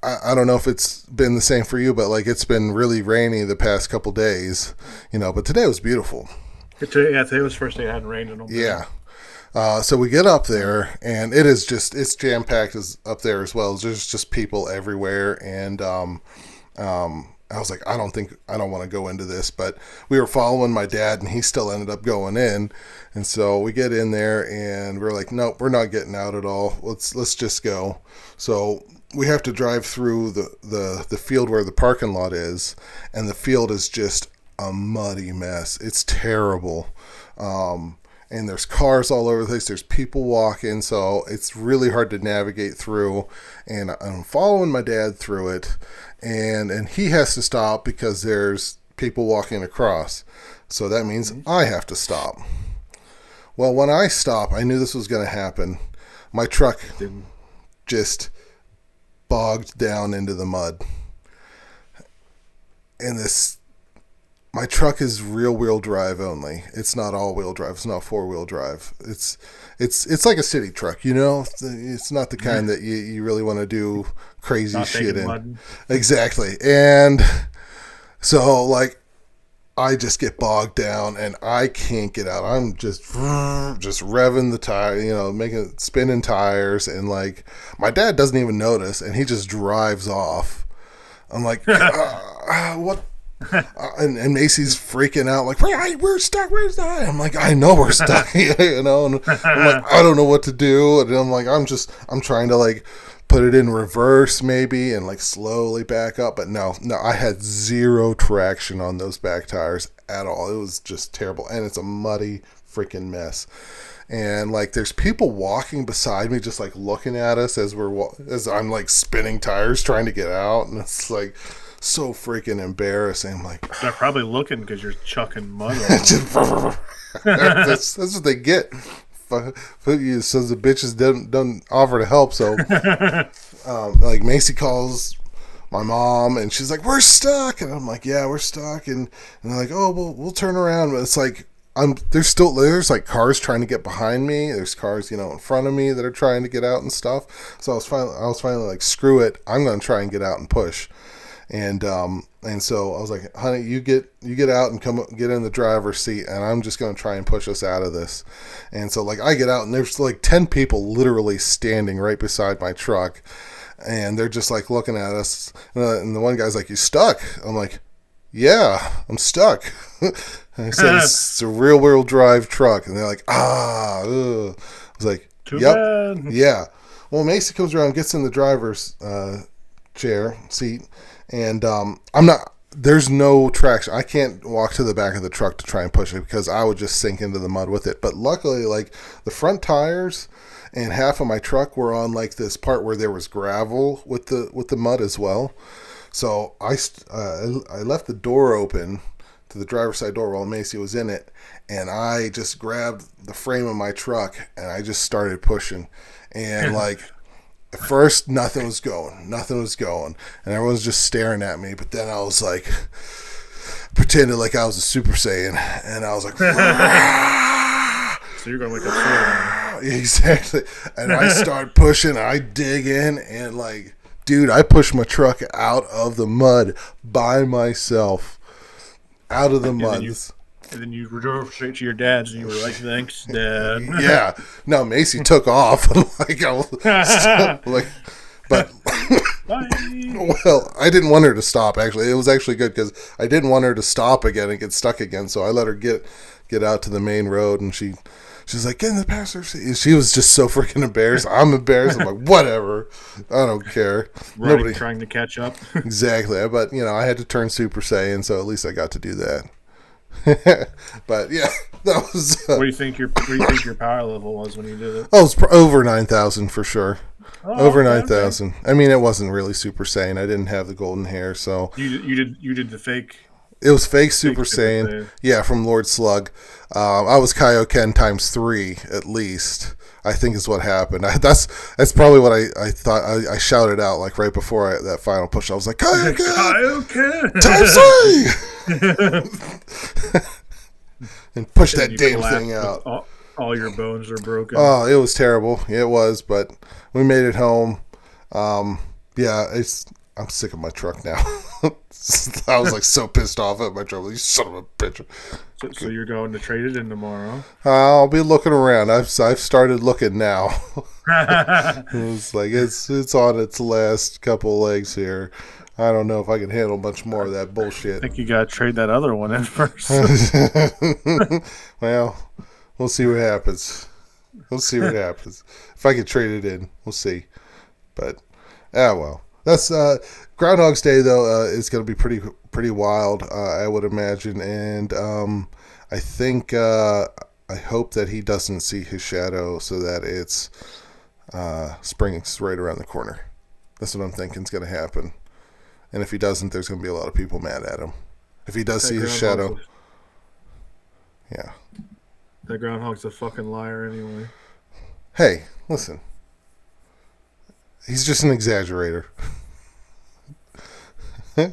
Speaker 1: I don't know if it's been the same for you, but like it's been really rainy the past couple days, you know, but today was beautiful.
Speaker 2: Today was the first day it hadn't rained in a while.
Speaker 1: Yeah. So we get up there, and it's jam-packed up there as well. There's just people everywhere, and I was like, I don't want to go into this, but we were following my dad, and he still ended up going in. And so we get in there, and we're like, nope, we're not getting out at all. Let's just go. So we have to drive through the field where the parking lot is, and the field is just a muddy mess. It's terrible. And there's cars all over the place. There's people walking, so it's really hard to navigate through. And I'm following my dad through it, and he has to stop because there's people walking across. So that means I have to stop. Well, when I stop, I knew this was going to happen. My truck just bogged down into the mud. And my truck is rear-wheel drive only. It's not all-wheel drive. It's not four-wheel drive. It's like a city truck, you know? It's not the kind that you really want to do crazy
Speaker 2: Not
Speaker 1: shit in.
Speaker 2: mud.
Speaker 1: Exactly. And so, like, I just get bogged down, and I can't get out. I'm just revving the tire, you know, spinning tires, and, like, my dad doesn't even notice, and he just drives off. I'm like, what? And Macy's freaking out, like, we're stuck, where's that? I'm like, I know we're stuck, you know, and I'm like, I don't know what to do, and I'm like, I'm trying to, like, put it in reverse maybe and, like, slowly back up, but no, I had zero traction on those back tires at all. It was just terrible, and it's a muddy freaking mess. And, like, there's people walking beside me just, like, looking at us as I'm, like, spinning tires trying to get out, and it's, like, so freaking embarrassing. I'm like,
Speaker 2: they're probably looking because you're chucking mud on
Speaker 1: that's what they get. You sons of bitches don't offer to help. So like, Macy calls my mom, and she's like, we're stuck, and I'm like, yeah, we're stuck, and they're like, oh, we'll turn around. But it's like, there's like cars trying to get behind me. There's cars, you know, in front of me that are trying to get out and stuff. So I was finally like, screw it, I'm gonna try and get out and push. And so I was like, honey, you get out and get in the driver's seat, and I'm just going to try and push us out of this. And so, like, I get out, and there's like 10 people literally standing right beside my truck, and they're just like looking at us. And the one guy's like, you stuck? I'm like, yeah, I'm stuck. And he said, it's a rear-wheel drive truck. And they're like, ugh. I was like,
Speaker 2: Too
Speaker 1: yep,
Speaker 2: bad.
Speaker 1: yeah. Well, Macy comes around, gets in the driver's seat, and there's no traction. I can't walk to the back of the truck to try and push it because I would just sink into the mud with it. But luckily, like, the front tires and half of my truck were on, like, this part where there was gravel with the mud as well. So I left the door open to the driver's side door while Macy was in it, and I just grabbed the frame of my truck and I just started pushing. And, like, at first, nothing was going, and everyone's just staring at me. But then I was like, pretended like I was a Super Saiyan, and I was like,
Speaker 2: so you're gonna wake up soon.
Speaker 1: Exactly. And I start pushing. I dig in, and, like, dude, I pushed my truck out of the mud by myself, out of the mud.
Speaker 2: And then you drove straight to your dad's, and you were like, thanks, Dad.
Speaker 1: Yeah. No, Macy took off. Like, but well, I didn't want her to stop, actually. It was actually good because I didn't want her to stop again and get stuck again. So I let her get out to the main road, and she's like, get in the passenger seat. She was just so freaking embarrassed. I'm embarrassed. I'm like, whatever. I don't care.
Speaker 2: Nobody trying to catch up.
Speaker 1: Exactly. But, you know, I had to turn Super Saiyan, so at least I got to do that. But yeah, that was.
Speaker 2: What do you think your power level was when you did it?
Speaker 1: Oh, it was over 9,000 for sure.
Speaker 2: Oh,
Speaker 1: Over
Speaker 2: okay, okay.
Speaker 1: 9,000. I mean, it wasn't really Super Saiyan. I didn't have the golden hair, so
Speaker 2: You did the fake.
Speaker 1: it was fake Super
Speaker 2: Super
Speaker 1: Saiyan.
Speaker 2: Saiyan.
Speaker 1: Yeah, from Lord Slug. I was Kaioken times 3 at least. I think is what happened. That's probably what I thought. I shouted out like right before that final push. I was like, Kaioken
Speaker 2: Okay.
Speaker 1: times 3, and push that
Speaker 2: You
Speaker 1: damn
Speaker 2: collapse
Speaker 1: thing
Speaker 2: with
Speaker 1: out.
Speaker 2: all your bones are broken.
Speaker 1: Oh, it was terrible. It was, but we made it home. Yeah, I'm sick of my truck now. I was like so pissed off at my truck. You son of a bitch.
Speaker 2: So you're going to trade it in tomorrow?
Speaker 1: I'll be looking around. I've started looking now. It's like it's on its last couple legs here. I don't know if I can handle much more of that
Speaker 2: I
Speaker 1: bullshit.
Speaker 2: think you got to trade that other one in first.
Speaker 1: Well, we'll see what happens. We'll see what happens. If I can trade it in, we'll see. But well, that's Groundhog's Day though. Is going to be pretty wild, I would imagine, and I think I hope that he doesn't see his shadow, so that it's spring's right around the corner. That's what I'm thinking is going to happen. And if he doesn't, there's going to be a lot of people mad at him. If he does see his shadow, yeah.
Speaker 2: That groundhog's a fucking liar anyway.
Speaker 1: Hey, listen. He's just an exaggerator. He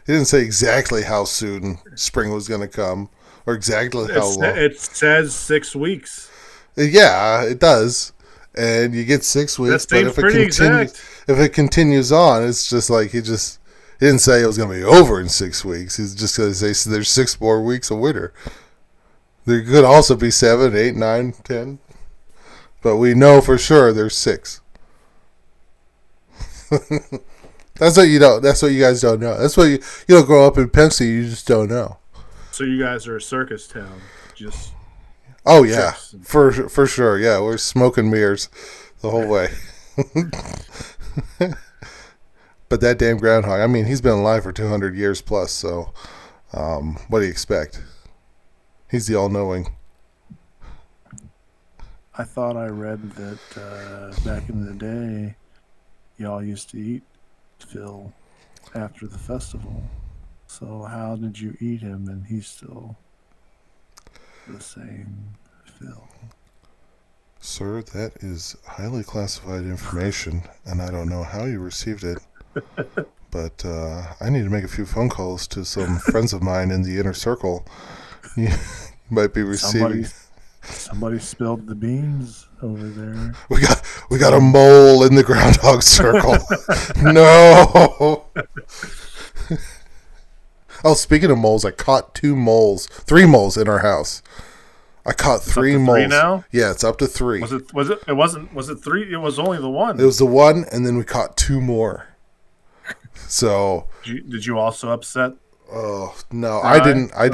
Speaker 1: didn't say exactly how soon spring was going to come or exactly how long.
Speaker 2: It says 6 weeks.
Speaker 1: Yeah, it does. And you get 6 weeks,
Speaker 2: That seems
Speaker 1: but
Speaker 2: pretty exact.
Speaker 1: if it continues on, it's just like he didn't say it was going to be over in 6 weeks. He's just going to say there's 6 more weeks of winter. There could also be 7, 8, 9, 10. But we know for sure there's 6. That's what you don't. That's what you guys don't know. That's what you don't grow up in Pennsy. You just don't know.
Speaker 2: So you guys are a circus town. Just
Speaker 1: Oh yeah, for sure. Yeah, we're smoking mirrors the whole way. But that damn groundhog. I mean, he's been alive for 200 years plus. So, what do you expect? He's the all-knowing.
Speaker 4: I thought I read that back in the day, y'all used to eat Phil after the festival. So how did you eat him and he's still the same Phil?
Speaker 1: Sir, that is highly classified information, and I don't know how you received it. But I need to make a few phone calls to some friends of mine in the inner circle. You might be receiving.
Speaker 4: Somebody spilled the beans over there.
Speaker 1: We got a mole in the groundhog circle. No. Oh, speaking of moles, I caught 3 moles in our house. I caught 3 moles.
Speaker 2: 3 now?
Speaker 1: Yeah, it's up to 3.
Speaker 2: Was it 3? It was only the one.
Speaker 1: It was the one, and then we caught 2 more. So
Speaker 2: Did you also upset?
Speaker 1: oh no, I didn't have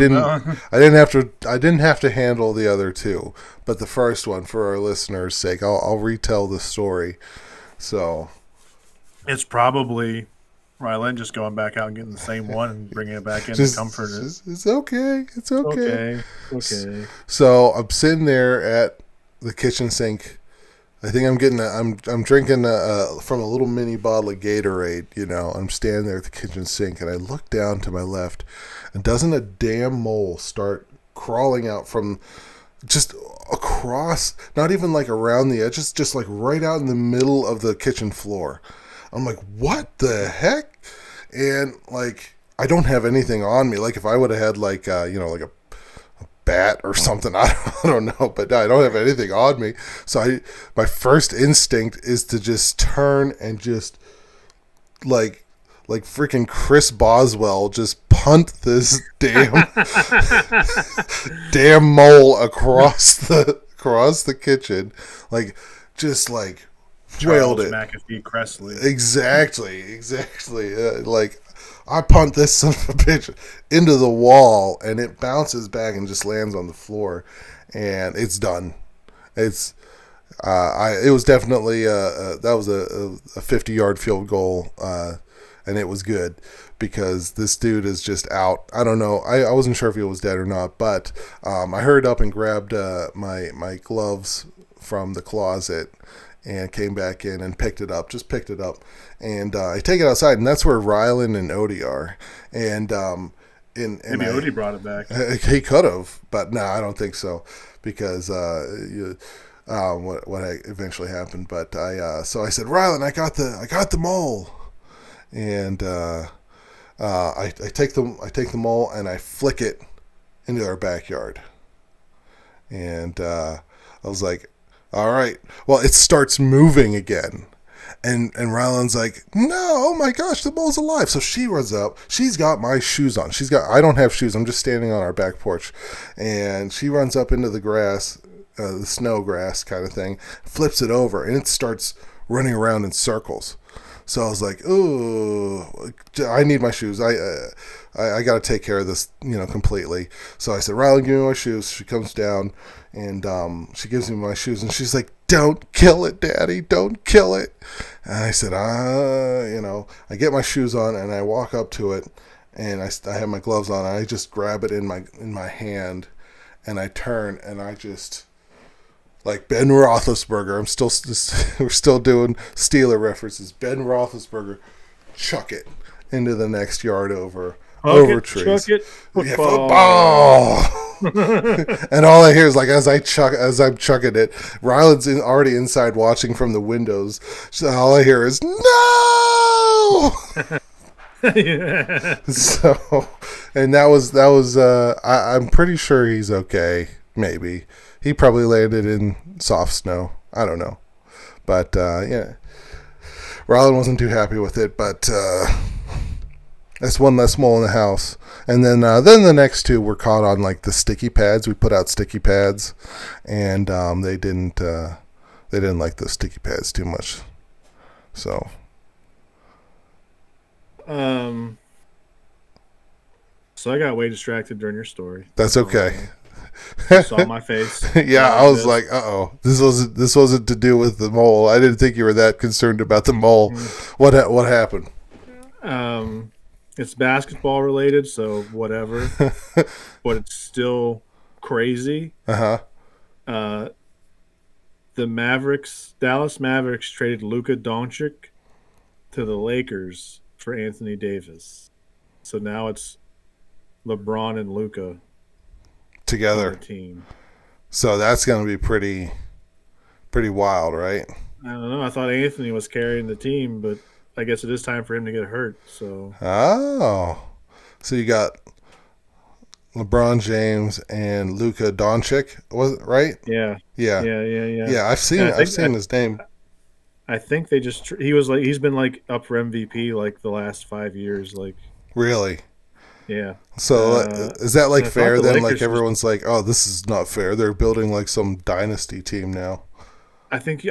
Speaker 1: to handle the other 2, but the first one, for our listeners' sake, I'll retell the story. So
Speaker 2: It's probably Rylan just going back out and getting the same one and bringing it back in to comfort it.
Speaker 1: It's okay. It's okay.
Speaker 2: Okay.
Speaker 1: So I'm sitting there at the kitchen sink. I think I'm drinking from a little mini bottle of Gatorade, I'm standing there at the kitchen sink, and I look down to my left, and doesn't a damn mole start crawling out from just across, not even like around the edges, just like right out in the middle of the kitchen floor. I'm like, what the heck? And like, I don't have anything on me. Like if I would have had like, like a bat or something, I don't know, but I don't have anything on me. So my first instinct is to just turn and just like freaking Chris Boswell just punt this damn mole across the kitchen, like just like wailed it.
Speaker 2: McAfee Cressley.
Speaker 1: Exactly. Like I punt this son of a bitch into the wall, and it bounces back and just lands on the floor, and it's done. It was definitely that was a 50-yard field goal, and it was good because this dude is just out. I don't know. I wasn't sure if he was dead or not, but I hurried up and grabbed my gloves from the closet, and came back in and picked it up, and I take it outside, and that's where Rylan and Odie are, and and
Speaker 2: Maybe Odie brought it back.
Speaker 1: he could have, but no, I don't think so, because what eventually happened. But so I said, Rylan, I got the mole, and I take the mole and I flick it into our backyard, and I was like, all right, well, it starts moving again. And Rylan's like, no, oh my gosh, the mole's alive. So she runs up. She's got my shoes on. I don't have shoes. I'm just standing on our back porch. And she runs up into the grass, the snow grass kind of thing, flips it over, and it starts running around in circles. So I was like, ooh, I need my shoes. I got to take care of this, completely. So I said, Rylan, give me my shoes. She comes down, and she gives me my shoes, and she's like, don't kill it, Daddy, don't kill it. And I said, I get my shoes on, and I walk up to it, and I have my gloves on, and I just grab it in my hand, and I turn, and I just, like Ben Roethlisberger, we're still doing Steeler references. Ben Roethlisberger, chuck it into the next yard over trees.
Speaker 2: Chuck it,
Speaker 1: football. And all I hear is, like, as I'm chucking it, Rylan's already inside watching from the windows. So all I hear is no.
Speaker 2: Yeah.
Speaker 1: So, and that was I'm pretty sure he's okay. Maybe he probably landed in soft snow. I don't know, but yeah, Rylan wasn't too happy with it. But that's one less mole in the house. And then the next two were caught on, like, the sticky pads. We put out sticky pads, and they didn't like the sticky pads too much. So
Speaker 2: so I got way distracted during your story.
Speaker 1: that's okay.
Speaker 2: You saw my face.
Speaker 1: Yeah, I was like, uh-oh, this wasn't to do with the mole. I didn't think you were that concerned about the mole. What happened?
Speaker 2: It's basketball related, so whatever. But it's still crazy. The Dallas Mavericks traded Luka Doncic to the Lakers for Anthony Davis. So now it's LeBron and Luka
Speaker 1: Together.
Speaker 2: on the team.
Speaker 1: So that's going to be pretty wild, right?
Speaker 2: I don't know. I thought Anthony was carrying the team, but I guess it is time for him to get hurt. So
Speaker 1: so you got LeBron James and Luka Doncic, was it right?
Speaker 2: Yeah.
Speaker 1: I've seen his name.
Speaker 2: I think they just he's been like up for MVP like the last 5 years. Like,
Speaker 1: Really?
Speaker 2: yeah.
Speaker 1: So is that like
Speaker 2: I thought
Speaker 1: fair
Speaker 2: the
Speaker 1: then?
Speaker 2: Lakers
Speaker 1: Like everyone's like, oh, this is not fair. They're building like some dynasty team now.
Speaker 2: I think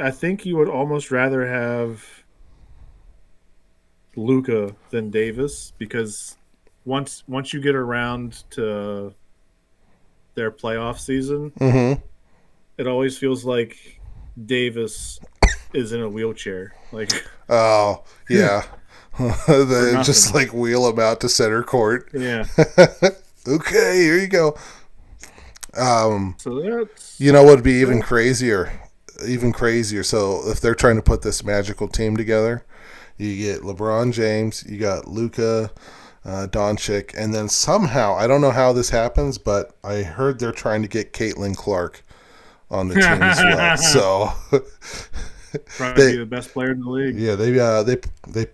Speaker 2: you would almost rather have Luka than Davis, because once you get around to their playoff season, it always feels like Davis is in a wheelchair. Like,
Speaker 1: Oh, yeah. They just like wheel him out to center court.
Speaker 2: yeah.
Speaker 1: Okay, here you go.
Speaker 2: So that's
Speaker 1: You know what would be even crazier? So if they're trying to put this magical team together, you get LeBron James, you got Luka Doncic, and then somehow, I don't know how this happens, but I heard they're trying to get Caitlin Clark on the team as well. So
Speaker 2: probably be the best player in the league.
Speaker 1: yeah,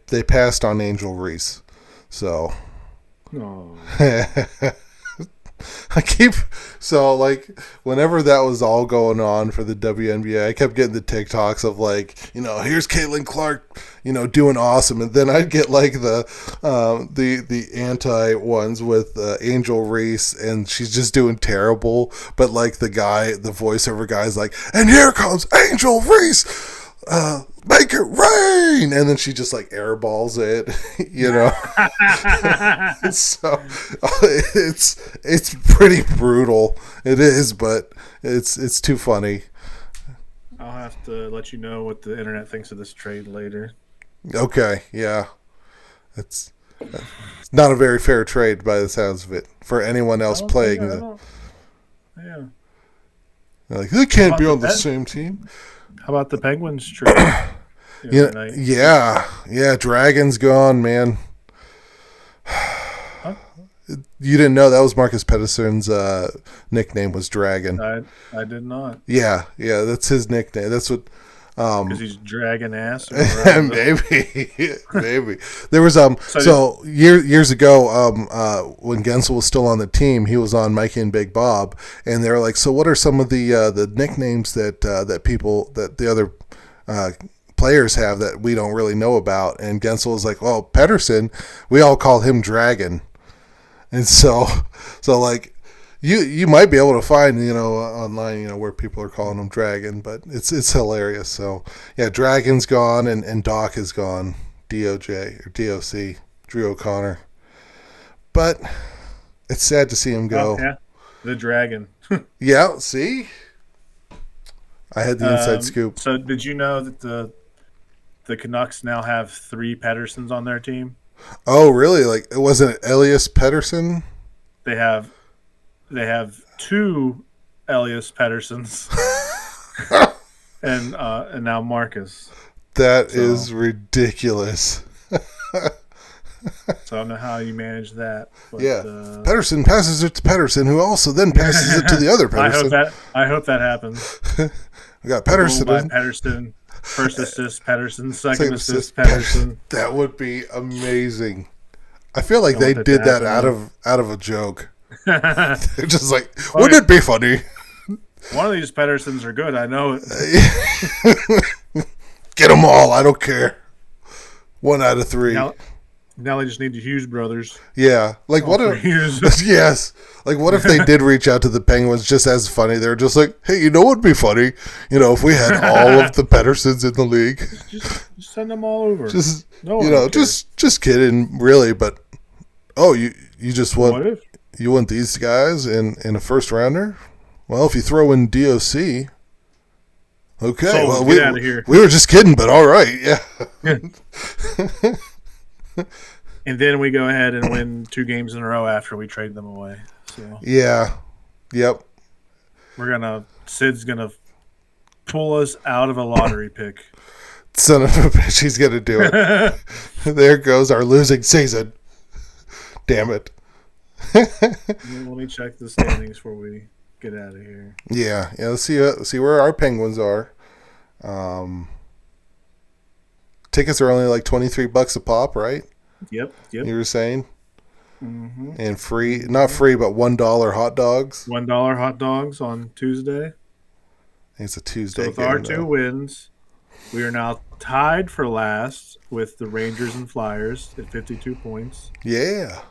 Speaker 1: they passed on Angel Reese. So
Speaker 2: Oh.
Speaker 1: like whenever that was all going on for the WNBA, I kept getting the TikToks of like, here's Caitlin Clark, doing awesome, and then I'd get like the anti ones with Angel Reese, and she's just doing terrible, but like the voiceover guy's like, and here comes Angel Reese. Make it rain, and then she just like airballs it, So it's pretty brutal. It is, but it's too funny.
Speaker 2: I'll have to let you know what the internet thinks of this trade later.
Speaker 1: Okay, yeah, it's not a very fair trade by the sounds of it for anyone else playing the.
Speaker 2: Yeah.
Speaker 1: Like, they can't be on the same team.
Speaker 2: How about the Penguins trade?
Speaker 1: Yeah, yeah. Dragon's gone, man. You didn't know that was Marcus Pettersson's nickname was Dragon.
Speaker 2: I did not.
Speaker 1: Yeah, that's his nickname. That's what.
Speaker 2: Because he's dragging ass. Or
Speaker 1: maybe. There was years ago when Gensel was still on the team, he was on Mikey and Big Bob, and they were like, "So what are some of the nicknames that the other players have that we don't really know about?" And Gensel was like, "Well, Pettersson, we all call him Dragon," and so like. You might be able to find, online, where people are calling him Dragon, but it's hilarious. So, yeah, Dragon's gone and Doc is gone. DOJ or DOC, Drew O'Connor. But it's sad to see him go.
Speaker 2: Oh, yeah, the Dragon.
Speaker 1: Yeah, see? I had the inside scoop.
Speaker 2: So did you know that the Canucks now have 3 Petterssons on their team?
Speaker 1: Oh, really? Like, it wasn't Elias Pettersson?
Speaker 2: They have 2 Elias Petterssons and now Marcus.
Speaker 1: That is ridiculous.
Speaker 2: So I don't know how you manage that. But,
Speaker 1: yeah, Pettersson passes it to Pettersson, who also then passes it to the other Pettersson.
Speaker 2: I hope that happens.
Speaker 1: We got Pettersson.
Speaker 2: Pettersson, first assist Pettersson, second assist Pettersson.
Speaker 1: That would be amazing. I feel like they did that out of a joke. They're just like, wouldn't it be funny?
Speaker 2: One of these Petterssons are good. I know it.
Speaker 1: Get them all. I don't care. 1 out of 3.
Speaker 2: Now they just need the Hughes brothers.
Speaker 1: Yeah, like what if? Yes, like what if they did reach out to the Penguins just as funny? They're just like, hey, you know what'd be funny? If we had all of the Petterssons in the league,
Speaker 2: just send them all over.
Speaker 1: Just just kidding, really. But you just want
Speaker 2: what if?
Speaker 1: You want these guys in a first rounder? Well, if you throw in DOC, okay.
Speaker 2: So
Speaker 1: well,
Speaker 2: get out of here.
Speaker 1: We were just kidding, but all right, yeah.
Speaker 2: And then we go ahead and win 2 games in a row after we trade them away. So
Speaker 1: yeah, yep.
Speaker 2: Sid's gonna pull us out of a lottery pick.
Speaker 1: Son of a bitch, he's gonna do it. There goes our losing season. Damn it.
Speaker 2: Let me check the standings before we get out of here.
Speaker 1: Yeah. Let's see where our Penguins are. Tickets are only like $23 a pop, right?
Speaker 2: Yep.
Speaker 1: You were saying,
Speaker 2: and
Speaker 1: free, not free, but $1 hot dogs.
Speaker 2: $1 hot dogs on Tuesday.
Speaker 1: It's a Tuesday.
Speaker 2: So with our 2 wins, we are now tied for last with the Rangers and Flyers at 52 points.
Speaker 1: Yeah.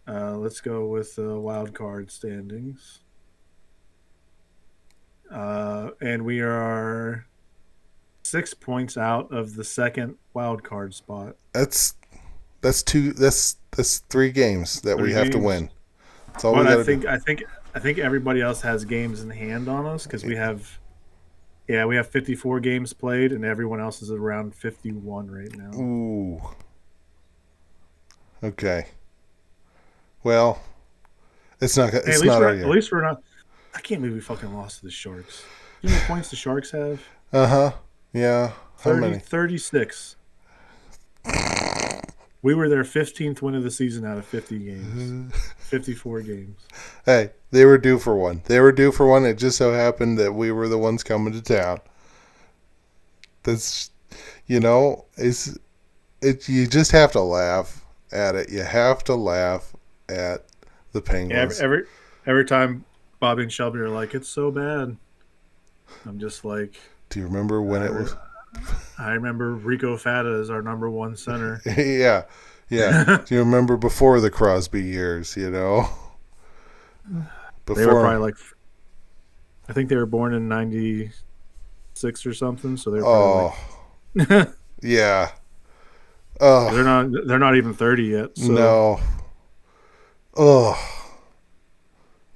Speaker 2: Let's go with the wild card standings. And we are 6 points out of the second wild card spot.
Speaker 1: That's 3 games that we have to win. That's all we got to do.
Speaker 2: I think everybody else has games in hand on us because we have 54 games played and everyone else is around 51 right now.
Speaker 1: Ooh. Okay. Well, it's not. It's not our year.
Speaker 2: At least we're not. I can't believe we fucking lost to the Sharks. You know how many points the Sharks have?
Speaker 1: Yeah. How many?
Speaker 2: 36. We were their 15th win of the season out of 50 games. 54 games.
Speaker 1: Hey, they were due for one. It just so happened that we were the ones coming to town. That's, you just have to laugh at it. You have to laugh at the Penguins.
Speaker 2: Yeah, every time Bobby and Shelby are like, it's so bad. I'm just like...
Speaker 1: Do you remember when it was...
Speaker 2: I remember Rico Fata is our number 1 center.
Speaker 1: Yeah. Do you remember before the Crosby years, Before,
Speaker 2: they were probably like... I think they were born in 96 or something, so they're probably
Speaker 1: yeah. Oh.
Speaker 2: They're not even 30 yet. So.
Speaker 1: No. Oh.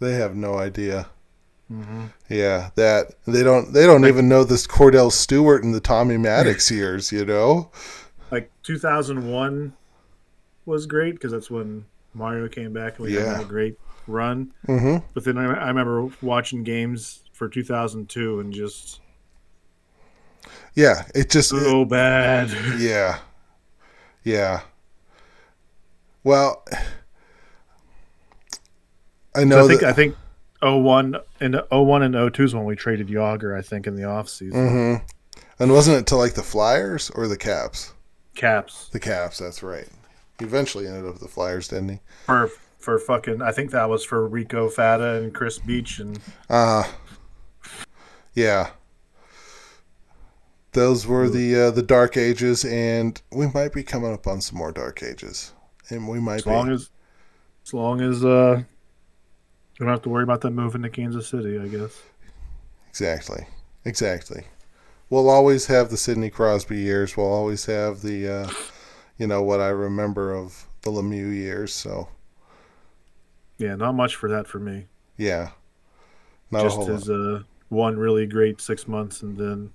Speaker 1: They have no idea.
Speaker 2: Mm-hmm.
Speaker 1: Yeah, that they don't even know this Cordell Stewart and the Tommy Maddox years,
Speaker 2: Like 2001 was great because that's when Mario came back and we had a great run.
Speaker 1: Mm-hmm.
Speaker 2: But then I remember watching games for 2002 and just
Speaker 1: Yeah, it just
Speaker 2: So bad.
Speaker 1: yeah. Yeah. Well, I know
Speaker 2: I think 01 and 01 and 02 is when we traded Yager, I think, in the offseason.
Speaker 1: Mm-hmm. And wasn't it to like the Flyers or the Caps?
Speaker 2: Caps.
Speaker 1: The Caps, that's right. He eventually ended up with the Flyers, didn't he?
Speaker 2: For fucking, I think that was for Rico Fata and Chris Beach and
Speaker 1: Yeah. Those were the dark ages, and we might be coming up on some more dark ages. And we might
Speaker 2: as long as we don't have to worry about them moving to Kansas City, I guess.
Speaker 1: Exactly. We'll always have the Sidney Crosby years. We'll always have the, what I remember of the Lemieux years. So,
Speaker 2: Yeah, not much for that for me.
Speaker 1: yeah. Not
Speaker 2: Just
Speaker 1: a whole
Speaker 2: his
Speaker 1: lot.
Speaker 2: one really great 6 months, and then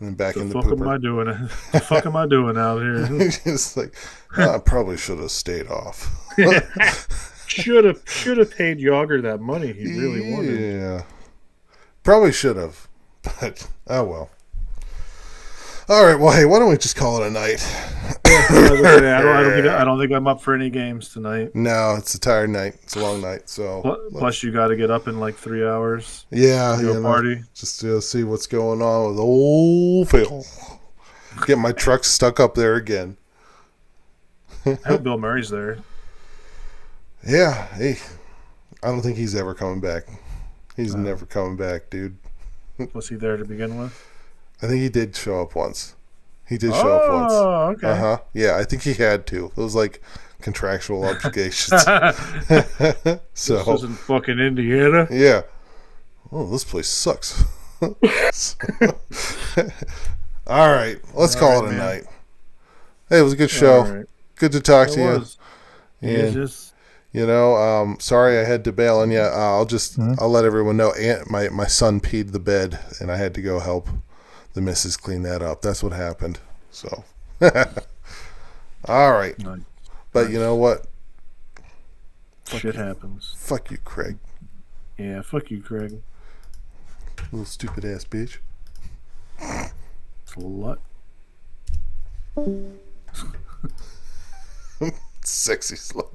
Speaker 1: And then back in the
Speaker 2: fuck am I
Speaker 1: pooper.
Speaker 2: doing? The fuck am I doing out here?
Speaker 1: It's like, I probably should have stayed off.
Speaker 2: Should have paid Yager that money he really wanted.
Speaker 1: Yeah. Probably should have. But, oh well. All right, well, hey, why don't we just call it a night?
Speaker 2: I don't think I'm up for any games tonight.
Speaker 1: No, it's a tired night. It's a long night. So
Speaker 2: Plus, you got to get up in like 3 hours.
Speaker 1: yeah,
Speaker 2: Go party.
Speaker 1: Just to see what's going on with old Phil. Get my truck stuck up there again.
Speaker 2: I hope Bill Murray's there.
Speaker 1: Yeah, hey, I don't think he's ever coming back. He's never coming back, dude.
Speaker 2: Was he there to begin with?
Speaker 1: I think he did show up once. He did show up once.
Speaker 2: Oh, okay.
Speaker 1: Uh-huh. Yeah, I think he had to. It was like contractual obligations. So
Speaker 2: This isn't fucking Indiana.
Speaker 1: yeah. Oh, this place sucks. All right, let's call it a
Speaker 2: man.
Speaker 1: night. Hey, it was a good show.
Speaker 2: All right.
Speaker 1: Good to talk
Speaker 2: It
Speaker 1: to you.
Speaker 2: was.
Speaker 1: And,
Speaker 2: just
Speaker 1: sorry I had to bail on you. I'll let everyone know. My son peed the bed, and I had to go help the missus clean that up. That's what happened. So, all right.
Speaker 2: Nice.
Speaker 1: But you know what?
Speaker 2: Shit happens.
Speaker 1: Fuck you, Craig.
Speaker 2: Yeah, fuck you, Craig.
Speaker 1: Little stupid ass bitch.
Speaker 2: Slut.
Speaker 1: Sexy slut.